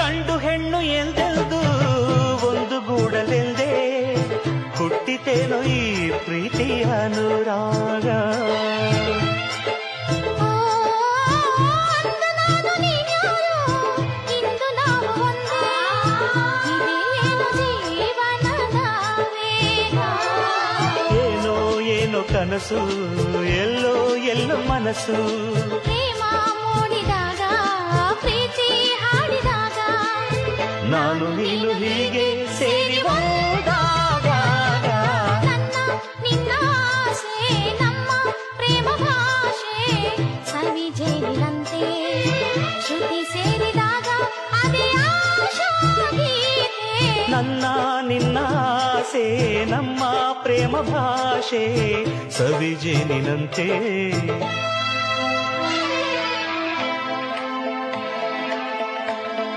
ಗಂಡು ಹೆಣ್ಣು ಎಂದೆಂದು ಒಂದು ಗೂಡಲೆಂದೇ ಹುಟ್ಟಿತೇನೋ ಈ ಪ್ರೀತಿಯ ಅನುರಾಗ. ಏನೋ ಏನೋ ಕನಸು, ಎಲ್ಲೋ ಎಲ್ಲೋ ಮನಸ್ಸು, ಪ್ರೇಮ ಮೂಡಿದಾಗ ಪ್ರೀತಿ ಹಾಡಿದಾಗ ನಾನು ನೀನು ಹೀಗೆ ಸೇರಿ ಹೋದಾಗ ನನ್ನ ನಿನ್ನ ಆಸೆ ನಮ್ಮ ಪ್ರೇಮ ಭಾಷೆ ಸವಿಜೇನಿನಂತೆ ಶ್ರುತಿ ಸೇರಿದಾಗ ಅದೇ ಆಶಾ ಗೀತೆ. ನನ್ನ ನಿನ್ನ ಆಸೆ ನಮ್ಮ ಪ್ರೇಮ ಭಾಷೆ ಸವಿಜೇನಿನಂತೆ